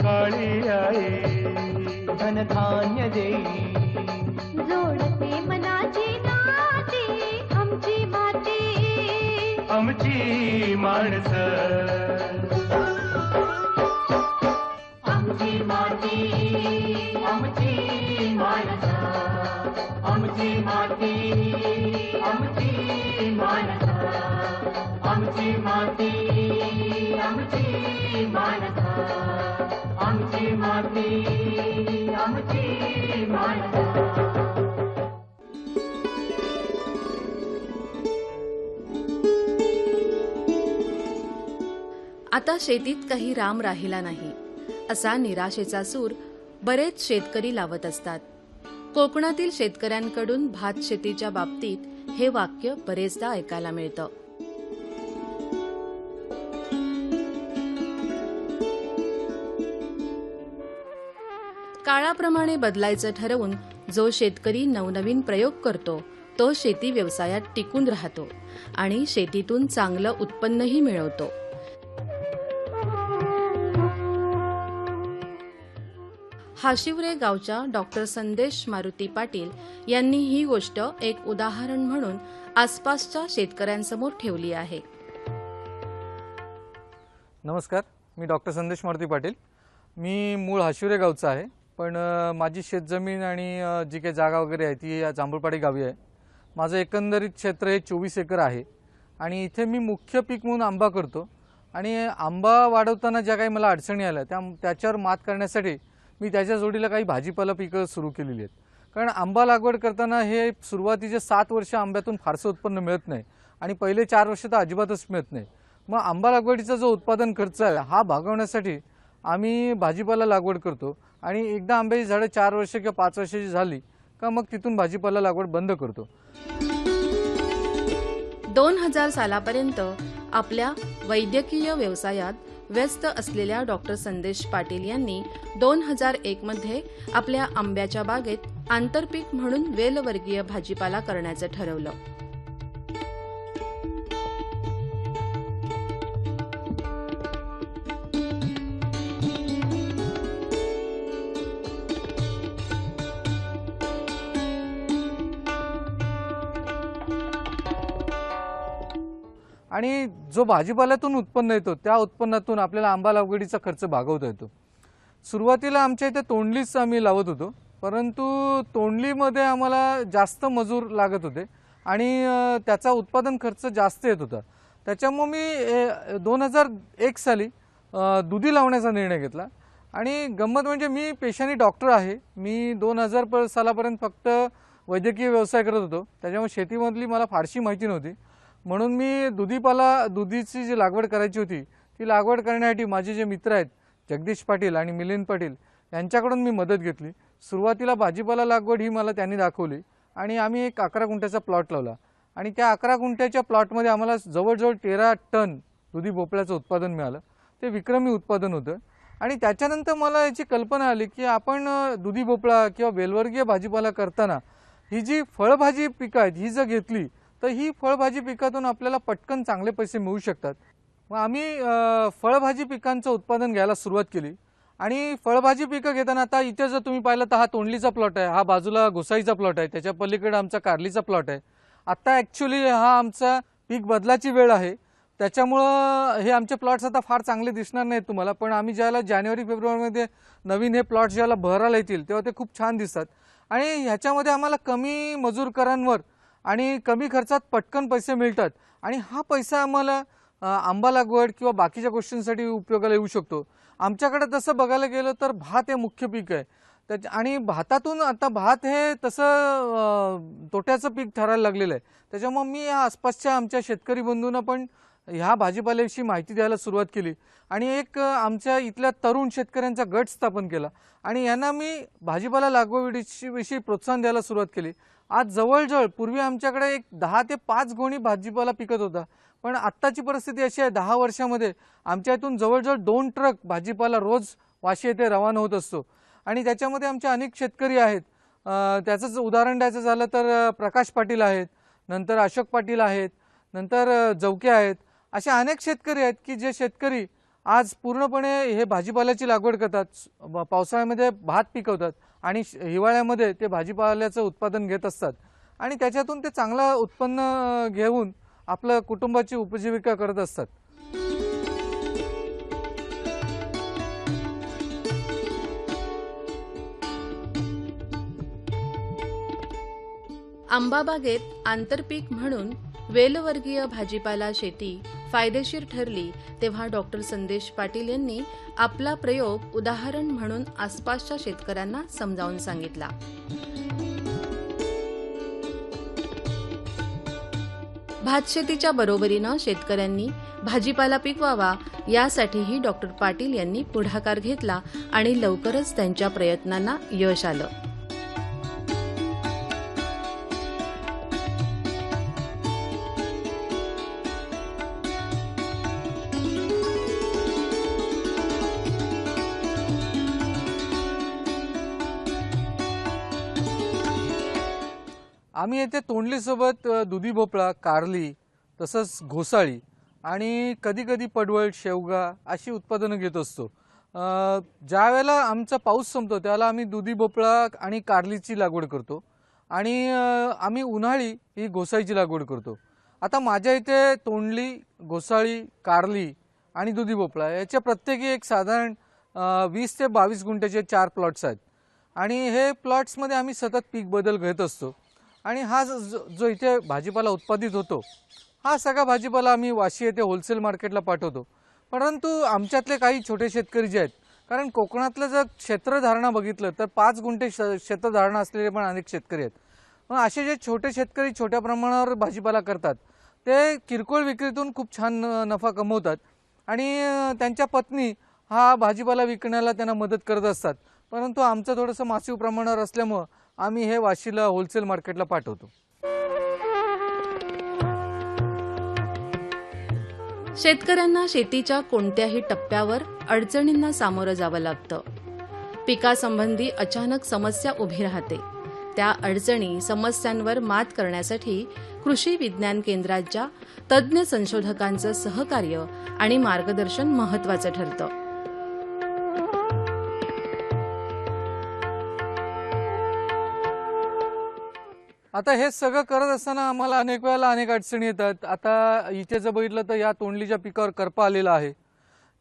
काळी आई धन धान्य देई जोडते मनाची नाती आमची माती आमची माणसं आमची माती आमची माणसं आमची माती आमची माणसं आमची माती आमची माणसं आमची माती आमची माणसं. आता शेतीत काही राम राहिला नाही असा निराशेचा सूर बरेच शेतकरी लावत असतात. कोकणातील शेतकऱ्यांकडून भात शेतीच्या बाबतीत हे वाक्य बरेचदा ऐकायला मिळतं. काळाप्रमाणे बदलायचं ठरवून जो शेतकरी नवनवीन प्रयोग करतो तो शेती व्यवसायात टिकून राहतो आणि शेतीतून चांगलं उत्पन्नही मिळवतो. हाशिवरे गावच्या डॉक्टर संदेश मारुती पाटील यांनी ही गोष्ट एक उदाहरण म्हणून आसपासच्या शेतकऱ्यांसमोर ठेवली आहे. नमस्कार, मी डॉक्टर संदेश मारुती पाटील. मी मूळ हाशिवरे गावचा आहे, पण माझी शेतजमीन आणि जी काही जागा वगैरे आहे ती या जांभूळपाडी गावी आहे. माझं एकंदरीत क्षेत्र हे 24 एकर आहे आणि इथे मी मुख्य पीक म्हणून आंबा करतो. आणि आंबा वाढवताना ज्या काही मला अडचणी आल्या त्याच्यावर मात करण्यासाठी मी त्याच्या जोडीला काही भाजीपाला पिकं सुरू केलेली आहेत. कारण आंबा लागवड करताना हे सुरुवातीचे 7 वर्ष आंब्यातून फारसं उत्पन्न मिळत नाही आणि पहिले 4 वर्ष तर अजिबातच मिळत नाही. मग आंबा लागवडीचा जो उत्पादन खर्च आहे हा भागवण्यासाठी आम्ही भाजीपाला लागवड करतो आणि एकदा आंब्याची झाडं 4 वर्ष किंवा 5 वर्षाची झाली का मग तिथून भाजीपाला लागवड बंद करतो. 2000 सालापर्यंत आपल्या वैद्यकीय व्यवसायात व्यस्त असलेल्या डॉक्टर संदेश पाटील यांनी 2001 मध्ये आपल्या आंब्याच्या बागेत आंतरपीक म्हणून वेलवर्गीय भाजीपाला करण्याचं ठरवलं. आणि जो भाजीपाल्यातून उत्पन्न येतो त्या उत्पन्नातून आपल्याला आंबा लागवडीचा खर्च भागवता येतो. सुरुवातीला आमच्या इथे तोंडलीच आम्ही लावत होतो, परंतु तोंडलीमध्ये आम्हाला जास्त मजूर लागत होते आणि त्याचा उत्पादन खर्च जास्त येत होता. त्याच्यामुळे मी 2001 साली दुधी लावण्याचा निर्णय घेतला. आणि गंमत म्हणजे मी पेशाने डॉक्टर आहे. मी 2000 सालापर्यंत फक्त वैद्यकीय व्यवसाय करत होतो, त्याच्यामुळे शेतीमधली मला फारशी माहिती नव्हती. म्हणून मी दुधीची जी लागवड करायची होती ती लागवड करण्यासाठी माझे जे मित्र आहेत जगदीश पाटील आणि मिलिंद पाटील यांच्याकडून मी मदत घेतली. सुरुवातीला भाजीपाला लागवड ही मला त्यांनी दाखवली आणि आम्ही एक 11 गुंठ्याचा प्लॉट लावला आणि त्या 11 गुंठ्याच्या प्लॉटमध्ये आम्हाला जवळजवळ 13 टन दुधी भोपळ्याचं उत्पादन मिळालं. ते विक्रमी उत्पादन होतं. आणि त्याच्यानंतर मला याची कल्पना आली की आपण दुधी भोपळा किंवा वेलवर्गीय भाजीपाला करताना ही जी फळभाजी पिकं आहेत ही जर घेतली तर ही फळभाजी पिकातून आपल्याला पटकन चांगले पैसे मिळू शकतात. मग आम्ही फळभाजी पिकांचं उत्पादन घ्यायला सुरुवात केली. आणि फळभाजी पिकं घेताना आता इथे जर तुम्ही पाहिलं तर हा तोंडलीचा प्लॉट आहे, हा बाजूला गोसाईचा प्लॉट आहे, त्याच्या पलीकडे आमचा कारलीचा प्लॉट आहे. आता ॲक्च्युली हा आमचा पीक बदलाची वेळ आहे, त्याच्यामुळं हे आमचे प्लॉट्स आता फार चांगले दिसणार नाहीत तुम्हाला, पण आम्ही ज्याला जानेवारी फेब्रुवारीमध्ये नवीन हे प्लॉट्स ज्याला बहराला येतील तेव्हा ते खूप छान दिसतात. आणि ह्याच्यामध्ये आम्हाला कमी मजूरकरांवर आणि कमी खर्चात पटकन पैसे मिळतात आणि हा पैसा आम्हाला आंबा लागवड किंवा बाकीच्या गोष्टींसाठी उपयोगाला येऊ शकतो. आमच्याकडे तसं बघायला गेलं तर भात हे मुख्य पीक आहे आणि भातातून आता भात हे तसं तोट्याचं पीक ठरायला लागलेलं आहे. त्याच्यामुळे मी या आसपासच्या आमच्या शेतकरी बंधूंना पण ह्या भाजीपाल्याविषयी माहिती द्यायला सुरुवात केली आणि एक आमच्या इथल्या तरुण शेतकऱ्यांचा गट स्थापन केला आणि यांना मी भाजीपाला लागवडीविषयी प्रोत्साहन द्यायला सुरुवात केली. आज जवळजवळ पूर्वी आमच्याकडे एक 10 ते 5 गोणी भाजीपाला पिकत होता, पण आत्ताची परिस्थिती अशी आहे 10 वर्षामध्ये आमच्या इथून जवळजवळ 2 ट्रक भाजीपाला रोज वाशी येथे रवाना होत असतो. आणि त्याच्यामध्ये आमचे अनेक शेतकरी आहेत. त्याचंच उदाहरण द्यायचं झालं तर प्रकाश पाटील आहेत, नंतर अशोक पाटील आहेत, नंतर जवके आहेत. असे अनेक शेतकरी आहेत की जे शेतकरी आज पूर्णपणे हे भाजीपाल्याची लागवड करतात, पावसाळ्यामध्ये भात पिकवतात आणि हिवाळ्यामध्ये ते भाजीपाल्याचं उत्पादन घेत असतात आणि त्याच्यातून ते चांगलं उत्पन्न घेऊन आपल्या कुटुंबाची उपजीविका करत असतात. आंबाबागेत आंतरपीक म्हणून वेलवर्गीय भाजीपाला शेती फायदेशीर ठरली तेव्हा डॉक्टर संदेश पाटील यांनी आपला प्रयोग उदाहरण म्हणून आसपासच्या शेतकऱ्यांना समजावून सांगितला. भातशेतीच्या बरोबरीनं शेतकऱ्यांनी भाजीपाला पिकवावा यासाठीही डॉक्टर पाटील यांनी पुढाकार घेतला आणि लवकरच त्यांच्या प्रयत्नांना यश आलं. आम्ही येथे तोंडलीसोबत दुधी भोपळा, कारली, तसंच घोसाळी आणि कधीकधी पडवळ, शेवगा अशी उत्पादनं घेत असतो. ज्या वेळेला आमचा पाऊस संपतो त्यावेळेला आम्ही दुधी भोपळा आणि कारलीची लागवड करतो आणि आम्ही उन्हाळी ही घोसाळीची लागवड करतो. आता माझ्या इथे तोंडली, घोसाळी, कारली आणि दुधी भोपळा याच्या प्रत्येकी एक साधारण 20 ते 22 गुंठ्याचे 4 प्लॉट्स आहेत आणि हे प्लॉट्समध्ये आम्ही सतत पीक बदल घेत असतो. आणि हा जो इथे भाजीपाला उत्पादित होतो हा सगळा भाजीपाला आम्ही वाशी येथे होलसेल मार्केटला पाठवतो. परंतु आमच्यातले काही छोटे शेतकरी जे आहेत, कारण कोकणातलं जर क्षेत्रधारणा बघितलं तर 5 गुंठे क्षेत्रधारणा असलेले पण अनेक शेतकरी आहेत. मग असे जे छोटे शेतकरी छोट्या प्रमाणावर भाजीपाला करतात ते किरकोळ विक्रीतून खूप छान नफा कमवतात आणि त्यांच्या पत्नी हा भाजीपाला विकण्याला त्यांना मदत करत असतात. परंतु आमचं थोडंसं मासिक प्रमाणावर असल्यामुळे आम्ही हे वाशीला होलसेल मार्केटला पाठवतो. शेतकऱ्यांना शेतीच्या कोणत्याही टप्प्यावर अडचणींना सामोरं जावं लागतं. पिकासंबंधी अचानक समस्या उभी राहते. त्या अडचणी समस्यांवर मात करण्यासाठी कृषी विज्ञान केंद्राच्या तज्ज्ञ संशोधकांचं सहकार्य आणि मार्गदर्शन महत्त्वाचं ठरतं. आता हे सगळं करत असताना आम्हाला अनेक वेळेला अनेक अडचणी येतात. आता इथे जर बघितलं तर या तोंडलीच्या पिकावर करपा आलेला आहे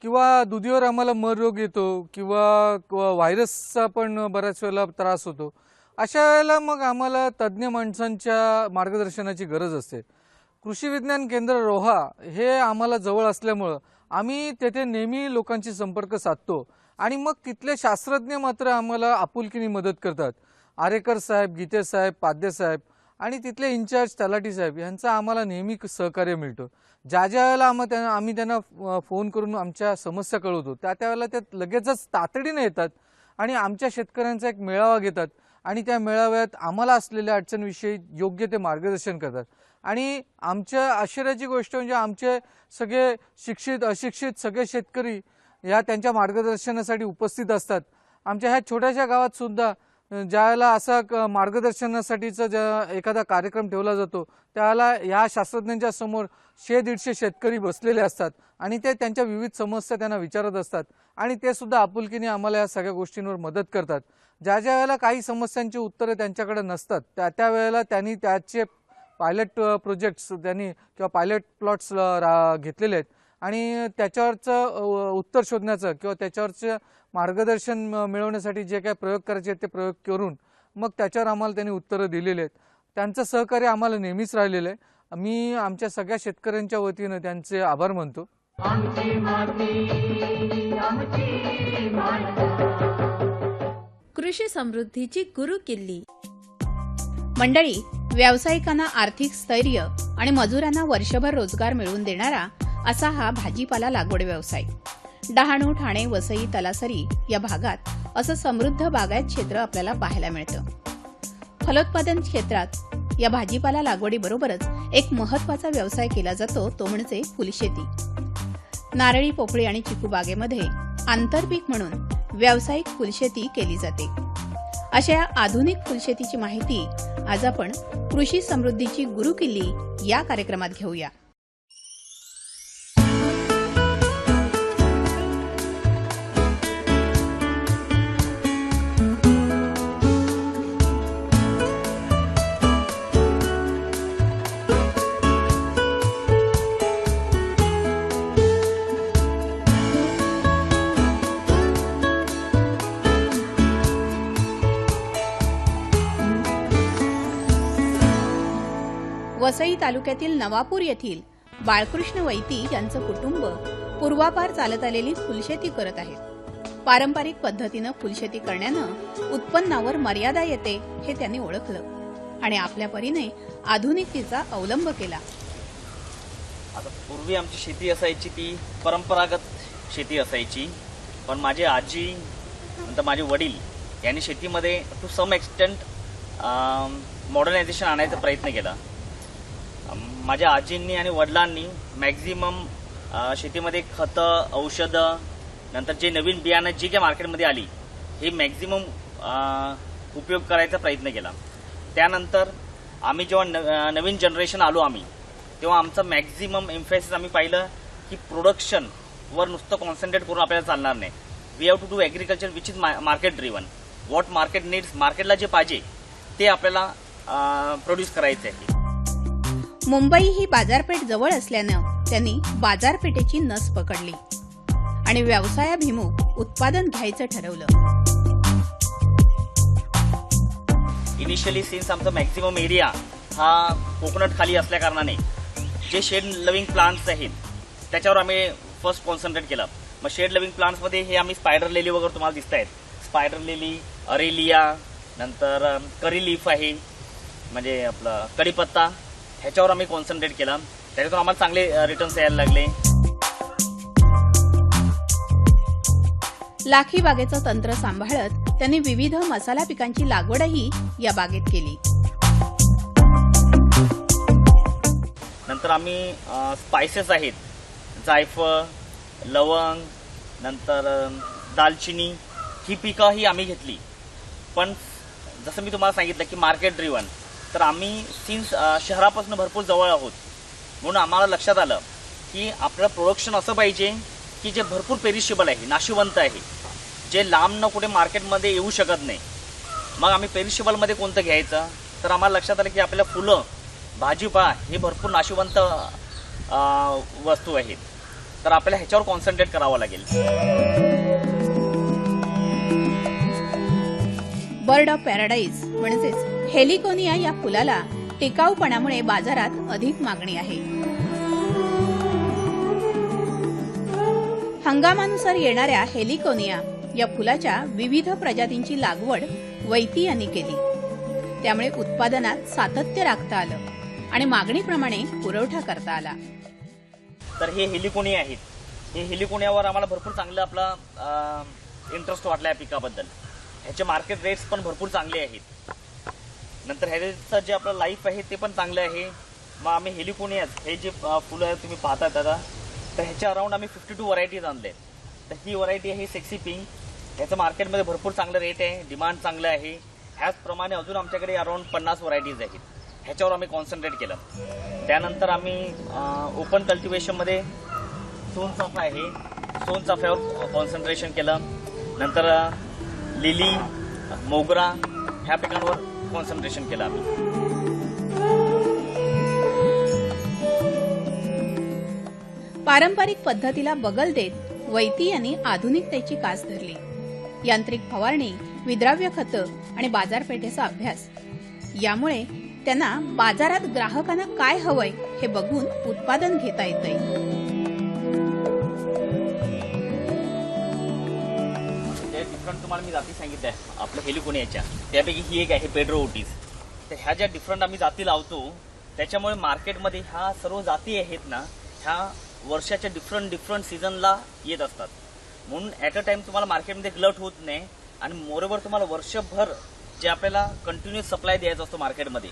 किंवा दुधीवर आम्हाला मर रोग येतो किंवा व्हायरसचा पण बऱ्याच वेळेला त्रास होतो. अशा वेळेला मग आम्हाला तज्ज्ञ माणसांच्या मार्गदर्शनाची गरज असते. कृषी विज्ञान केंद्र रोहा हे आम्हाला जवळ असल्यामुळं आम्ही तेथे नेहमी लोकांशी संपर्क साधतो आणि मग तिथले शास्त्रज्ञ मात्र आम्हाला आपुलकीने मदत करतात. आरेकर साहेब, गीते साहेब, पाध्ये साहेब आणि तिथले इन्चार्ज तलाठी साहेब यांचा आम्हाला नेहमी सहकार्य मिळतो. ज्या वेळेला आम्ही त्यांना फोन करून आमच्या समस्या कळवतो त्या वेळेला ते लगेचच तातडीने येतात आणि आमच्या शेतकऱ्यांचा एक मेळावा घेतात आणि त्या मेळाव्यात आम्हाला असलेल्या अडचणीविषयी योग्य ते मार्गदर्शन करतात. आणि आमच्या आश्चर्याची गोष्ट म्हणजे आमचे सगळे शिक्षित अशिक्षित सगळे शेतकरी या त्यांच्या मार्गदर्शनासाठी उपस्थित असतात. आमच्या ह्या छोट्याशा गावात सुद्धा ज्यावेळेला असा मार्गदर्शनासाठीचा एखादा कार्यक्रम ठेवला जातो त्यावेळेला या शास्त्रज्ञांच्या समोर 100-150 शेतकरी बसलेले असतात आणि ते त्यांच्या विविध समस्या त्यांना विचारत असतात आणि ते सुद्धा आपुलकीने आम्हाला या सगळ्या गोष्टींवर मदत करतात. ज्या वेळेला काही समस्यांची उत्तरे त्यांच्याकडे नसतात त्या वेळेला त्यांनी त्याचे पायलट प्रोजेक्ट्स किंवा पायलट प्लॉट्स घेतलेले आहेत आणि त्याच्यावरचं उत्तर शोधण्याचं किंवा त्याच्यावरचं मार्गदर्शन मिळवण्यासाठी जे काही प्रयोग करायचे आहेत ते प्रयोग करून मग त्याच्यावर आम्हाला त्यांनी उत्तरं दिलेली आहेत. त्यांचं सहकार्य आम्हाला नेहमीच राहिलेलं आहे. मी आमच्या सगळ्या शेतकऱ्यांच्या वतीनं त्यांचे आभार मानतो. कृषी समृद्धीची गुरुकिल्ली. मंडळी, व्यावसायिकांना आर्थिक स्थैर्य आणि मजुरांना वर्षभर रोजगार मिळवून देणारा असा हा भाजीपाला लागवड व्यवसाय. डहाणू, ठाणे, वसई, तलासरी या भागात असं समृद्ध बागायत क्षेत्र आपल्याला पाहायला मिळतं. फलोत्पादन क्षेत्रात या भाजीपाला लागवडीबरोबरच एक महत्त्वाचा व्यवसाय केला जातो तो म्हणजे फुलशेती. नारळी, पोफळी आणि चिकू बागेमध्ये आंतरपीक म्हणून व्यावसायिक फुलशेती केली जाते. अशा आधुनिक फुलशेतीची माहिती आज आपण कृषी समृद्धीची गुरुकिल्ली या कार्यक्रमात घेऊया. वसई तालुक्यातील नवापूर येथील बाळकृष्ण वैती यांचं कुटुंब पूर्वापार चालत आलेली फुलशेती करत आहेत. पारंपरिक पद्धतीनं फुलशेती करण्यानं उत्पन्नावर मर्यादा येते हे त्यांनी ओळखलं आणि आपल्या परीने आधुनिकतेचा अवलंब केला. आता पूर्वी आमची शेती असायची ती परंपरागत शेती असायची, पण माझे आजी नंतर माझे वडील यांनी शेतीमध्ये टू सम एक्सटेंट मॉडर्नायझेशन आणायचा प्रयत्न केला. माझ्या आजींनी आणि वडिलांनी मॅक्झिमम शेतीमध्ये खतं, औषधं, नंतर जे नवीन बियाणं जी काही मार्केटमध्ये आली हे मॅक्झिमम उपयोग करायचा प्रयत्न केला. त्यानंतर आम्ही जेव्हा नवीन जनरेशन आलो आम्ही, तेव्हा आमचं मॅक्झिमम एम्फेसिस आम्ही पाहिलं की प्रोडक्शनवर नुसतं कॉन्सन्ट्रेट करून आपल्याला चालणार नाही. We have to do agriculture which is market driven. What market needs, मार्केटला जे पाहिजे ते आपल्याला प्रोड्यूस करायचं आहे. मुंबई ही बाजारपेठ जवळ असल्यानं त्यांनी बाजारपेठेची नस पकडली आणि व्यवसायाभिमुख उत्पादन घ्यायचं ठरवलं. इनिशियली सिन्स आमचा मॅक्झिमम एरिया हा कोकोनट खाली असल्या कारणाने जे शेड लव्हिंग प्लांट्स आहेत त्याच्यावर आम्ही फर्स्ट कॉन्सन्ट्रेट केलं. मग शेड लव्हिंग प्लांट्समध्ये हे आम्ही स्पायडर लिली वगैरे तुम्हाला दिसत आहेत. स्पायडर लिली, अरेलिया, नंतर करी लीफ आहे म्हणजे आपला कढीपत्ता, ह्याच्यावर आम्ही कॉन्सन्ट्रेट केलं. त्याच्यातून आम्हाला चांगले रिटर्न्स यायला लागले. लाखी बागेचं तंत्र सांभाळत त्यांनी विविध मसाला पिकांची लागवडही या बागेत केली. नंतर आम्ही स्पायसेस आहेत, जायफळ, लवंग, नंतर दालचिनी, ही पिकंही आम्ही घेतली. पण जसं मी तुम्हाला सांगितलं की मार्केट ड्रिवन, तर आम्ही सिन्स शहरापासून भरपूर जवळ आहोत म्हणून आम्हाला लक्षात आलं की आपलं प्रोडक्शन असं पाहिजे की जे भरपूर पेरिशेबल आहे, नाशिवंत आहे, जे लांबनं कुठे मार्केटमध्ये येऊ शकत नाही. मग आम्ही पेरिशेबलमध्ये कोणतं घ्यायचं, तर आम्हाला लक्षात आलं की आपल्याला फुलं, भाजीपाला हे भरपूर नाशिवंत वस्तू आहेत, तर आपल्याला ह्याच्यावर कॉन्सन्ट्रेट करावं लागेल. बर्ड ऑफ पॅराडाईज म्हणजेच हेलिकोनिया या फुलाला टिकाऊपणामुळे बाजारात अधिक मागणी आहे. हंगामानुसार येणाऱ्या हेलिकोनिया या फुलाच्या विविध प्रजातींची लागवड वैती यांनी केली. त्यामुळे उत्पादनात सातत्य राखता आलं आणि मागणीप्रमाणे पुरवठा करता आला. तर हे हेलिकोनिया आहेत. हे हेलिकोनियावर आम्हाला भरपूर चांगलं आपला इंटरेस्ट वाटला या पिकाबद्दल. ह्याचे मार्केट रेट्स पण भरपूर चांगले आहेत. नंतर ह्याचं जे आपलं लाईफ आहे ते पण चांगलं आहे. मग आम्ही हेलिकोनियाज हे जे फुलं तुम्ही पाहतात आता, तर ह्याच्या अराउंड आम्ही 52 व्हरायटीज आणले. तर ही व्हरायटी आहे सेक्सी पिंक. ह्याचं मार्केटमध्ये भरपूर चांगलं रेट आहे, डिमांड चांगलं आहे. ह्याचप्रमाणे अजून आमच्याकडे अराउंड 50 व्हरायटीज आहेत. ह्याच्यावर आम्ही कॉन्सन्ट्रेट केलं. त्यानंतर आम्ही ओपन कल्टिवेशनमध्ये सोनचाफा आहे, सोनचाफ्यावर कॉन्सन्ट्रेशन केलं. नंतर लिली, मोगरा ह्या पिकांवर कॉन्सन्ट्रेशन केलं आम्ही. पारंपरिक पद्धतीला बगल देत वैती यांनी आधुनिकतेची कास धरली. यांत्रिक फवारणी, विद्राव्य खतं आणि बाजारपेठेचा अभ्यास यामुळे त्यांना बाजारात ग्राहकांना काय हवंय हे बघून उत्पादन घेता येतंय. डिफरंट तुम्हाला मी जाती सांगितल्या आपल्या हेलिकोनियाच्या, त्यापैकी ही एक आहे पेड्रो ओटीज. तर ह्या ज्या डिफरंट आम्ही जाती लावतो त्याच्यामुळे मार्केटमध्ये ह्या सर्व जाती आहेत ना, ह्या वर्षाच्या डिफरंट सीझनला येत असतात. म्हणून ॲट अ टाइम तुम्हाला मार्केटमध्ये ग्लट होत नाही आणि मोरेवर तुम्हाला वर्षभर जे आपल्याला कंटिन्युअस सप्लाय द्यायचा असतो मार्केटमध्ये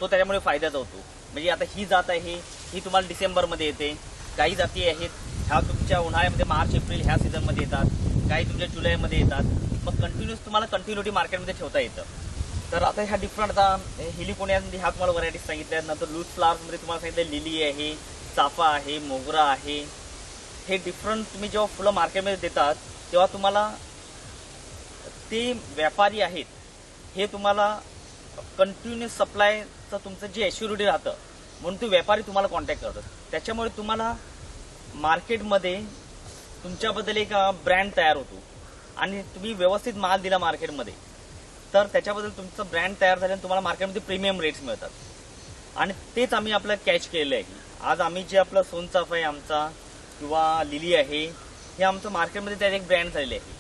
तो त्याच्यामुळे फायद्याचा होतो. म्हणजे आता ही जात आहे ही तुम्हाला डिसेंबरमध्ये येते. काही जाती आहेत ह्या तुमच्या उन्हाळ्यामध्ये मार्च एप्रिल ह्या सीझनमध्ये येतात, काही तुमच्या जुलैमध्ये येतात. मग कंटिन्युअस तुम्हाला कंटिन्युटी मार्केटमध्ये ठेवता येतं. तर आता ह्या डिफरंट आता हेलिकोनियामध्ये ह्या तुम्हाला व्हरायटीज सांगितल्या. नंतर लूज फ्लावर्समध्ये तुम्हाला सांगितलं लिली आहे, चाफा आहे, मोगरा आहे. हे डिफरंट तुम्ही जेव्हा फुलं मार्केटमध्ये देतात तेव्हा तुम्हाला ते व्यापारी आहेत हे तुम्हाला कंटिन्युअस सप्लायचं तुमचं जे ॲश्युरिटी राहतं म्हणून ते व्यापारी तुम्हाला कॉन्टॅक्ट करतात. त्याच्यामुळे तुम्हाला मार्केटमध्ये तुमच्याबद्दल एक ब्रँड तयार होतो आणि तुम्ही व्यवस्थित माल दिला मार्केटमध्ये तर त्याच्याबद्दल तुमचं ब्रँड तयार झाल्याने तुम्हाला मार्केटमध्ये प्रीमियम रेट्स मिळतात. आणि तेच आम्ही आपलं कॅच केलेलं आहे. आज आम्ही जे आपलं सोनचाफा आहे आमचा किंवा लिली आहे हे आमचं मार्केटमध्ये त्यात एक ब्रँड झालेले आहे.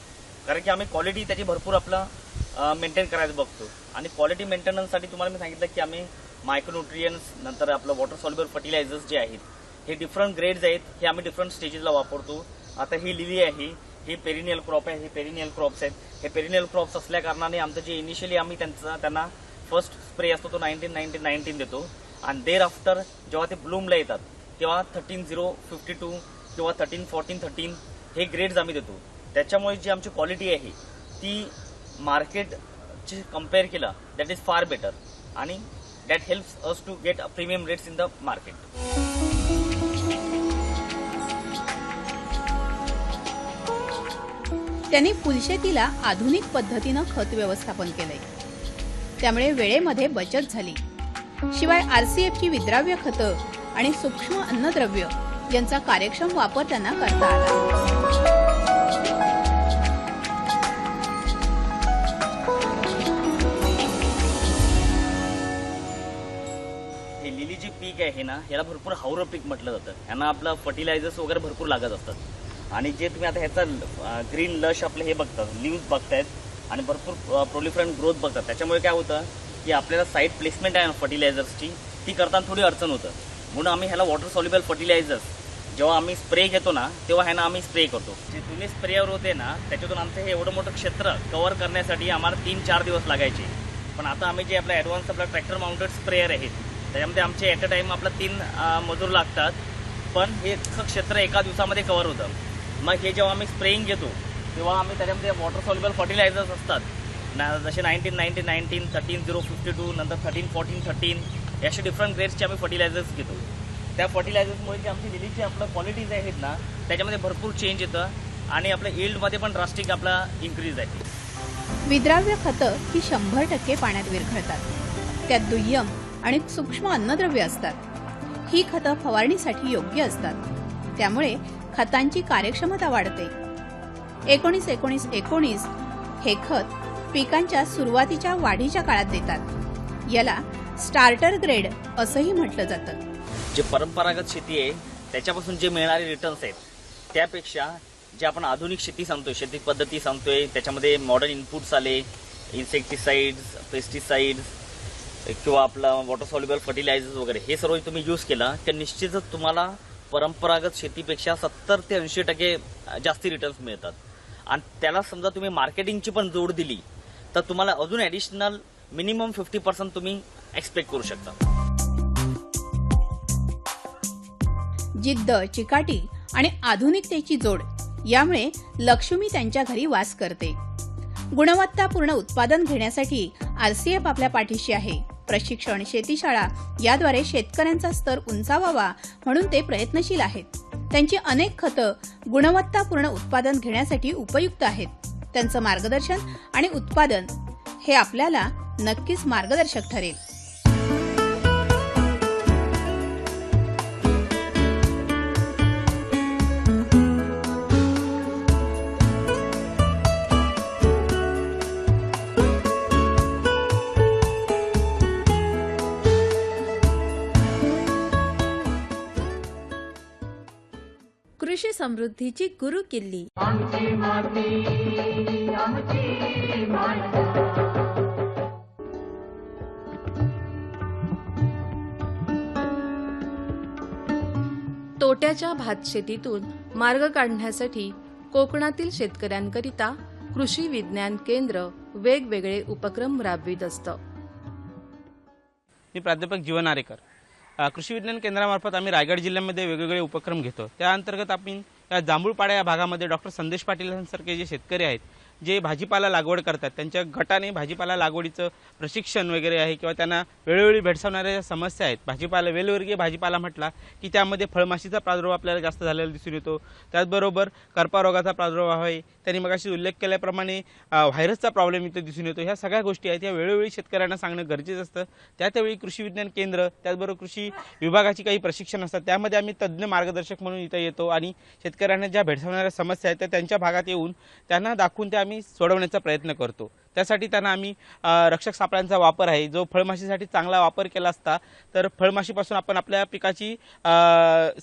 कारण की आम्ही क्वालिटी त्याची भरपूर आपलं मेंटेन करायचं बघतो. आणि क्वालिटी मेंटेनन्ससाठी तुम्हाला मी सांगितलं की आम्ही मायक्रोन्युट्रियन्स नंतर आपलं वॉटर सॉल्युबल फर्टिलायझर्स जे आहेत हे डिफरंट ग्रेड्स आहेत, हे आम्ही डिफरंट स्टेजेसला वापरतो. आता ही लिली आहे, हे पेरिनियल क्रॉप आहे, हे पेरिनियल क्रॉप्स आहेत. हे पेरिनियल क्रॉप्स असल्या कारणाने आमचं जे इनिशियली आम्ही त्यांना फर्स्ट स्प्रे असतो तो 19-19-19 देतो. आणि देअर आफ्टर जेव्हा ते ब्लूमला येतात तेव्हा 13-0-52 किंवा 13-14-13 हे ग्रेड्स आम्ही देतो. त्याच्यामुळे जी आमची क्वालिटी आहे ती मार्केटची कम्पेअर केला दॅट इज फार बेटर आणि that helps us to get premium rates in the market. त्यांनी फुलशेतीला आधुनिक पद्धतीनं खत व्यवस्थापन केलंय. त्यामुळे वेळेमध्ये बचत झाली. शिवाय RCFची विद्राव्य खतं आणि सूक्ष्म अन्नद्रव्य यांचा कार्यक्षम वापर त्यांना करता आला. हे लिली जी पीक आहे ना याला भरपूर हावरं पीक म्हटलं जातं. यांना आपलं फर्टिलायझर्स वगैरे भरपूर लागत असतात. आणि जे तुम्ही आता ह्याचा ग्रीन लश आपलं हे बघतात, लिव्ज बघतायत आणि भरपूर प्रोलिफरंट ग्रोथ बघतात. त्याच्यामुळे काय होतं की आपल्याला साईड प्लेसमेंट आहे ना फर्टिलायझर्सची ती करताना थोडी अडचण होतं. म्हणून आम्ही ह्याला वॉटर सॉल्युबल फर्टिलायझर्स जेव्हा आम्ही स्प्रे घेतो ना तेव्हा ह्यानं आम्ही स्प्रे करतो. जे जुने स्प्रेयर होते ना त्याच्यातून आमचं हे एवढं मोठं क्षेत्र कव्हर करण्यासाठी आम्हाला 3-4 दिवस लागायचे. पण आता आम्ही जे आपलं ॲडव्हान्स आपला ट्रॅक्टर माउंटेड स्प्रेयर आहेत त्याच्यामध्ये आमचे ॲट अ टाईम आपला 3 मजूर लागतात. पण हे क्षेत्र एका दिवसामध्ये कव्हर होतं. मग हे जेव्हा आम्ही स्प्रेइंग घेतो तेव्हा आम्ही त्याच्यामध्ये वॉटर सॉल्युबल फर्टिलायझर्स असतात ना, जसे 19-19-19, 13-0-52 नंतर 13-14-13 असे डिफरंट ग्रेड्सचे आम्ही फर्टिलायझर्स घेतो. त्या फर्टिलायझर्समुळे जे आमची लिलीची आपलं क्वालिटीज आहेत ना त्याच्यामध्ये भरपूर चेंज येतं आणि आपल्या यील्डमध्ये पण ड्रास्टिक आपला इन्क्रीज आहे. विद्राव्य खतं ही 100% पाण्यात विरघळतात. त्यात दुय्यम आणि सूक्ष्म अन्नद्रव्य असतात. ही खतं फवारणीसाठी योग्य असतात. त्यामुळे खतांची कार्यक्षमता वाढते. 19-19-19 हे खत पिकांच्या सुरुवातीच्या वाढीच्या काळात देतात. याला स्टार्टर ग्रेड असंही म्हटलं जातं. जे परंपरागत शेती आहे त्याच्यापासून जे मिळणारे रिटर्न्स आहेत त्यापेक्षा जे आपण आधुनिक शेती सांगतोय, शेती पद्धती सांगतोय, त्याच्यामध्ये मॉडर्न इनपुट्स आले, इन्सेक्टिसाइड्स, पेस्टिसाइड्स किंवा आपला वॉटर सॉल्युबल फर्टिलायझर्स वगैरे हे सर्व तुम्ही यूज केला तर निश्चितच तुम्हाला परंपरागत शेतीपेक्षा 70 ते 80% जास्ती रिटर्न्स मिळतात. आणि त्याला समजा तुम्ही मार्केटिंगची पण जोड दिली तर तुम्हाला अजून ॲडिशनल मिनिमम 50% तुम्ही एक्सपेक्ट करू शकता. जिद्द, चिकाटी आणि आधुनिकतेची जोड यामुळे लक्ष्मी त्यांच्या घरी वास करते. गुणवत्तापूर्ण उत्पादन घेण्यासाठी RCF आपल्या पाठीशी आहे. प्रशिक्षण, शेतीशाळा याद्वारे शेतकऱ्यांचा स्तर उंचावावा म्हणून ते प्रयत्नशील आहेत. त्यांची अनेक खतं गुणवत्तापूर्ण उत्पादन घेण्यासाठी उपयुक्त आहेत. त्यांचं मार्गदर्शन आणि उत्पादन हे आपल्याला नक्कीच मार्गदर्शक ठरेल. कृषी समृद्धीची गुरु किल्ली. आमची माती आमची माती. तोट्याच्या भातशेतीतून मार्ग काढण्यासाठी कोकणातील शेतकऱ्यांकरिता कृषी विज्ञान केंद्र वेगवेगळे उपक्रम राबवित असतं. मी प्राध्यापक जीवन आरेकर. कृषी विज्ञान केंद्रामार्फत आम्ही रायगड जिल्ह्यामध्ये वेगवेगळे उपक्रम घेतो. त्या अंतर्गत आपण या जांभूळपाडा या भागामध्ये डॉक्टर संदेश पाटील यांसारखे जे शेतकरी आहेत जे भाजीपाला लागवड करतात त्यांच्या गटाने भाजीपाला लागवडीचं प्रशिक्षण वगैरे आहे किंवा त्यांना वेळोवेळी भेडसावणाऱ्या ज्या समस्या आहेत, भाजीपाला वेलवर्गीय भाजीपाला म्हटला की त्यामध्ये फळमाशीचा प्रादुर्भाव आपल्याला जास्त झालेला दिसून येतो. त्याचबरोबर करपा रोगाचा प्रादुर्भाव आहे. त्यांनी मगाशी उल्लेख केल्याप्रमाणे व्हायरसचा प्रॉब्लेम इथे दिसून येतो. ह्या सगळ्या गोष्टी आहेत, या वेळोवेळी शेतकऱ्यांना सांगणं गरजेचं असतं. त्यावेळी कृषी विज्ञान केंद्र त्याचबरोबर कृषी विभागाची काही प्रशिक्षण असतात, त्यामध्ये आम्ही तज्ज्ञ मार्गदर्शक म्हणून इथे येतो आणि शेतकऱ्यांना ज्या भेडसावणाऱ्या समस्या आहेत त्या त्यांच्या भागात येऊन त्यांना दाखवून त्या आम्ही सोडवण्याचा प्रयत्न करतो। त्यासाठी त्यांना आम्ही रक्षक सापळ्यांचा वापर आहे, जो फळमाशीसाठी चांगला वापर केला असता तर फळमाशीपासून आपण आपल्या पिकाची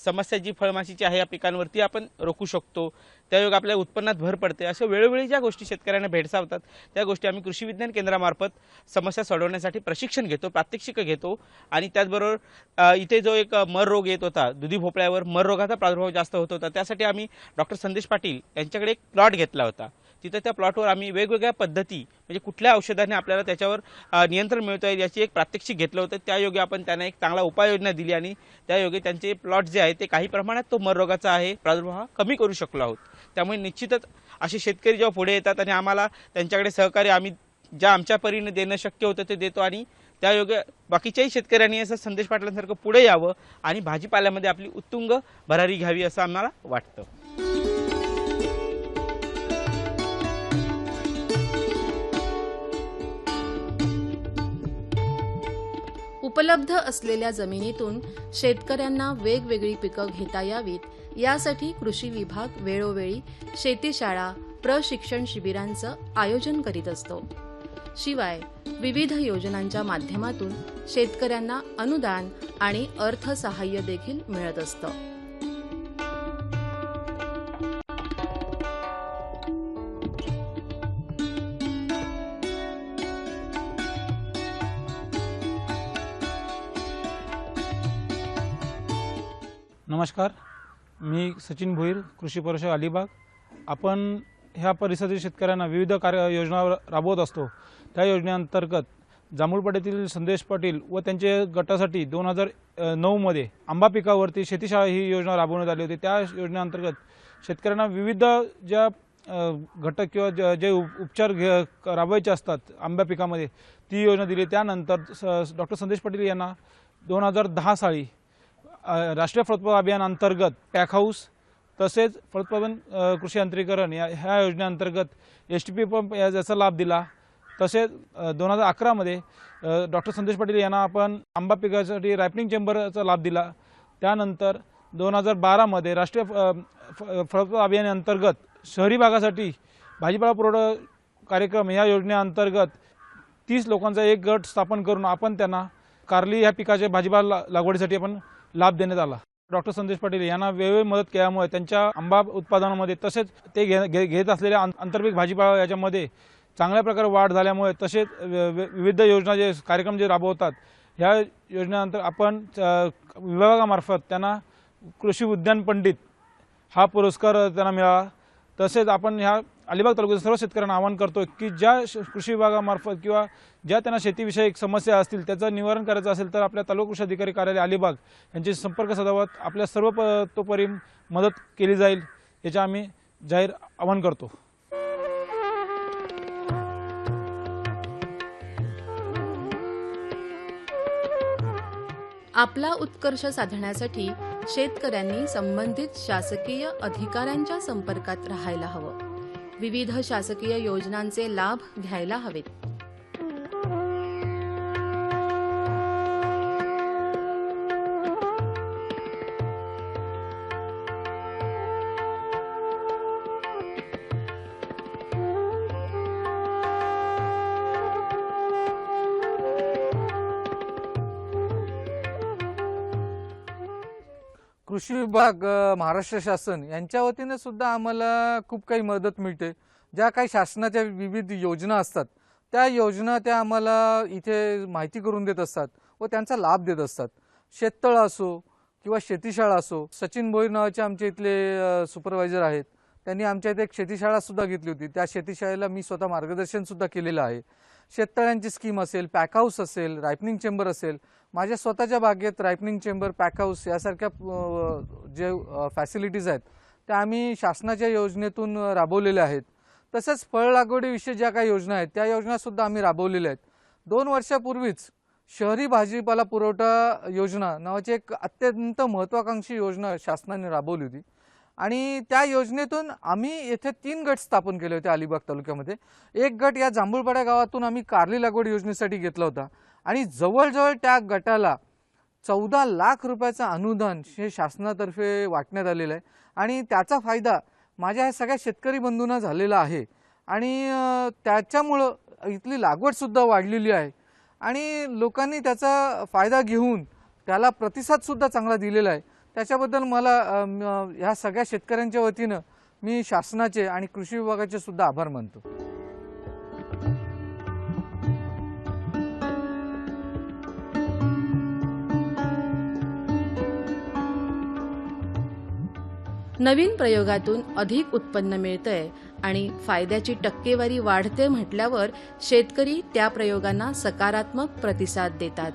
समस्या जी फळमाशीची आहे या पिकांवरती आपण रोखू शकतो। त्यायोगे आपल्या उत्पन्नात भर पडते। अशा वेळोवेळी ज्या गोष्टी शेतकऱ्यांना भेडसावतात त्या गोष्टी आम्ही कृषी विज्ञान केंद्रामार्फत समस्या सोडवण्यासाठी प्रशिक्षण घेतो, प्रात्यक्षिक घेतो। आणि त्याचबरोबर इथे जो एक मर रोग येत होता, दुधी भोपळ्यावर मर रोगाचा प्रादुर्भाव जास्त होत होता, त्यासाठी आम्ही डॉक्टर संदेश पाटील यांच्याकडे एक प्लॉट घेतला होता। तिथे त्या प्लॉटवर आम्ही वेगवेगळ्या पद्धती म्हणजे कुठल्या औषधाने आपल्याला त्याच्यावर नियंत्रण मिळता येईल याची एक प्रात्यक्षिक घेतलं होतं। त्यायोगे आपण त्यांना एक चांगला उपाययोजना दिली आणि त्यायोगे त्यांचे प्लॉट जे आहे ते काही प्रमाणात तो मर रोगाचा आहे प्रादुर्भाव कमी करू शकलो आहोत। त्यामुळे निश्चितच असे शेतकरी जेव्हा पुढे येतात आणि आम्हाला त्यांच्याकडे सहकार्य आम्ही ज्या आमच्या परीने देणं शक्य होतं ते देतो आणि त्यायोगे बाकीच्याही शेतकऱ्यांनी असं संदेश पाटलांसारखं पुढे यावं आणि भाजीपाल्यामध्ये आपली उत्तुंग भरारी घ्यावी असं आम्हाला वाटतं। उपलब्ध असलेल्या जमिनीतून शेतकऱ्यांना वेगवेगळी पिकं घेता यावीत यासाठी कृषी विभाग वेळोवेळी शेतीशाळा, प्रशिक्षण शिबिरांचं आयोजन करीत असतो। शिवाय विविध योजनांच्या माध्यमातून शेतकऱ्यांना अनुदान आणि अर्थसहाय्य देखील मिळत असतं। नमस्कार, मी सचिन भोईर, कृषी परिषद अलिबाग। आपण ह्या परिसरातील शेतकऱ्यांना विविध योजना राबवत असतो। त्या योजनेअंतर्गत जांभूळपाड्यातील संदेश पाटील व त्यांच्या गटासाठी 2009 मध्ये आंबा पिकावरती शेतीशाळा ही योजना राबवण्यात आली होती। त्या योजनेअंतर्गत शेतकऱ्यांना विविध ज्या घटक किंवा जे उपचार राबवायचे असतात आंबा पिकामध्ये ती योजना दिली। त्यानंतर डॉक्टर संदेश पाटील यांना 2010 साली राष्ट्रीय फलोत्पादन अभियान अंतर्गत पॅक हाऊस तसेच फलोत्पादन कृषी यांत्रिकरण ह्या योजनेअंतर्गत STP पंप याचा लाभ दिला। तसेच 2011 मध्ये डॉक्टर संदेश पाटील यांना आपण आंबा पिकासाठी रायपनिंग चेंबरचा लाभ दिला। त्यानंतर 2012 मध्ये राष्ट्रीय फलोत्पादन अभियानाअंतर्गत शहरी भागासाठी भाजीपाला पुरवठा कार्यक्रम या योजनेअंतर्गत 30 लोकांचा एक गट स्थापन करून आपण त्यांना कारली ह्या पिकाच्या भाजीपाला लागवडीसाठी आपण लाभ देण्यात आला। डॉक्टर संदेश पाटील यांना वेळोवेळी मदत केल्यामुळे त्यांच्या आंबा उत्पादनामध्ये तसेच ते घेत असलेल्या आंतरपीक भाजीपाला याच्यामध्ये चांगल्या प्रकारे वाढ झाल्यामुळे तसेच विविध योजना जे कार्यक्रम जे राबवतात ह्या योजनेनंतर आपण विभागामार्फत त्यांना कृषी उद्यान पंडित हा पुरस्कार त्यांना मिळाला। तसेच आपण ह्या अलिबाग तालुक्यातील सर्व शेतकऱ्यांना आवाहन करतो की ज्या कृषी विभागामार्फत किंवा ज्या त्यांना शेतीविषयक समस्या असतील त्याचं निवारण करायचं असेल तर आपल्या तालुका कृषी अधिकारी कार्यालय अलिबाग यांचे संपर्क साधावत आपल्या सर्व तोपरी मदत केली जाईल याचे आम्ही जाहीर आवाहन करतो। आपला उत्कर्ष साधण्यासाठी शेतकऱ्यांनी संबंधित शासकीय अधिकाऱ्यांच्या संपर्कात राहायला हवं। विविध शासकीय योजनांचे लाभ घ्यायला हवेत। कृषी विभाग महाराष्ट्र शासन यांच्या वतीने सुद्धा आम्हाला खूप काही मदत मिळते। ज्या काही शासनाच्या विविध योजना असतात त्या योजना त्या आम्हाला इथे माहिती करून देत असतात व त्यांचा लाभ देत असतात। शेततळ असो किंवा शेतीशाळा असो, सचिन भोईर नावाचे आमच्या इथले सुपरवायझर आहेत, त्यांनी आमच्या इथे एक शेतीशाळा सुद्धा घेतली होती। त्या शेतीशाळेला मी स्वतः मार्गदर्शन सुद्धा केलेलं आहे। शेततळ्यांची स्कीम असेल, पॅक हाऊस असेल, रायपनिंग चेंबर असेल, माझ्या स्वतःच्या बागेत रायपनिंग चेंबर, पॅक हाऊस यासारख्या जे फॅसिलिटीज आहेत त्या आम्ही शासनाच्या योजनेतून राबवलेल्या आहेत। तसेच फळ लागवडीविषयी ज्या काही योजना आहेत त्या योजना सुद्धा आम्ही राबवलेल्या आहेत। 2 वर्षापूर्वीच शहरी भाजीपाला पुरवठा योजना नावाची एक अत्यंत महत्त्वाकांक्षी योजना शासनाने राबवली होती आणि त्या योजनेतून आम्ही येथे 3 गट स्थापन केले होते अलिबाग तालुक्यामध्ये। एक गट या जांभूळपाडा गावातून आम्ही कारली लागवड योजनेसाठी घेतला होता आणि जवळजवळ त्या गटाला 14 लाख रुपयाचं अनुदान हे शासनातर्फे वाटण्यात आलेलं आहे आणि त्याचा फायदा माझ्या सगळ्या शेतकरी बंधूंना झालेला आहे। आणि त्याच्यामुळं इथली लागवडसुद्धा वाढलेली आहे आणि लोकांनी त्याचा फायदा घेऊन त्याला प्रतिसादसुद्धा चांगला दिलेला आहे। त्याच्याबद्दल मला ह्या सगळ्या शेतकऱ्यांच्या वतीनं मी शासनाचे आणि कृषी विभागाचे सुद्धा आभार मानतो। नवीन प्रयोगातून अधिक उत्पन्न मिळतंय आणि फायद्याची टक्केवारी वाढते म्हटल्यावर शेतकरी त्या प्रयोगांना सकारात्मक प्रतिसाद देतात।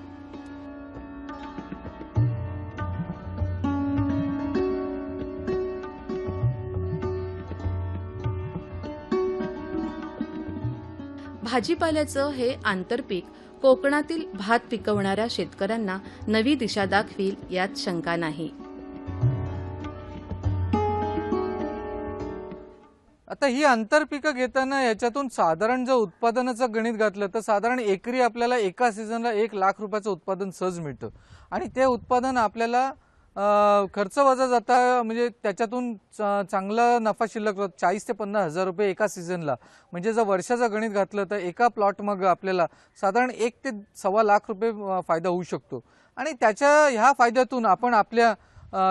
भाजीपाल्याचं हे आंतरपीक कोकणातील भात पिकवणाऱ्या शेतकऱ्यांना नवी दिशा दाखवील यात शंका नाही। आता ही आंतरपिकं घेताना याच्यातून साधारण जर उत्पादनाचं गणित घातलं तर साधारण एकरी आपल्याला एका सीझनला 1 लाख रुपयाचं उत्पादन सहज मिळतं आणि ते उत्पादन आपल्याला खर्च वजा जाता म्हणजे त्याच्यातून चांगला नफा शिल्लक 40 ते 50 हजार रुपये एका सीझनला, म्हणजे जर वर्षाचं गणित घातलं तर एका प्लॉट मग आपल्याला साधारण 1 ते 1.25 लाख रुपये फायदा होऊ शकतो आणि त्याच्या ह्या फायद्यातून आपण आपल्या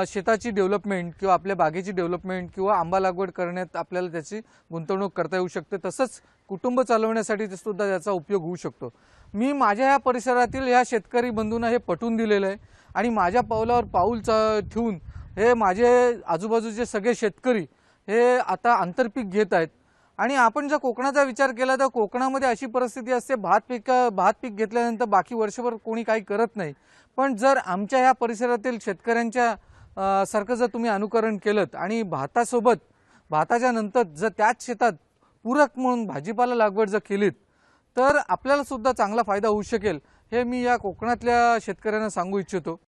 शेताची डेव्हलपमेंट किंवा आपल्या बागेची डेव्हलपमेंट किंवा आंबा लागवड करण्यात आपल्याला त्याची गुंतवणूक करता येऊ शकते। तसंच कुटुंब चालवण्यासाठी सुद्धा त्याचा उपयोग होऊ शकतो। मी माझ्या ह्या परिसरातील ह्या शेतकरी बंधूंना हे पटवून दिलेलं आहे आणि माझ्या पावलावर पाऊल ठेवून हे माझे आजूबाजूचे सगळे शेतकरी हे आता आंतरपीक घेत आहेत आणि आपण जर कोकणाचा विचार केला तर कोकणामध्ये अशी परिस्थिती असते भात पीक घेतल्यानंतर बाकी वर्षभर कोणी काही करत नाही, पण जर आमच्या ह्या परिसरातील शेतकऱ्यांच्या सारखं जर तुम्ही अनुकरण केलं आणि भाताच्या नंतर जर त्याच शेतात पूरक म्हणून भाजीपाला लागवड जर केलीत तर आपल्याला सुद्धा चांगला फायदा होऊ शकेल हे मी या कोकणातल्या शेतकऱ्यांना सांगू इच्छितो।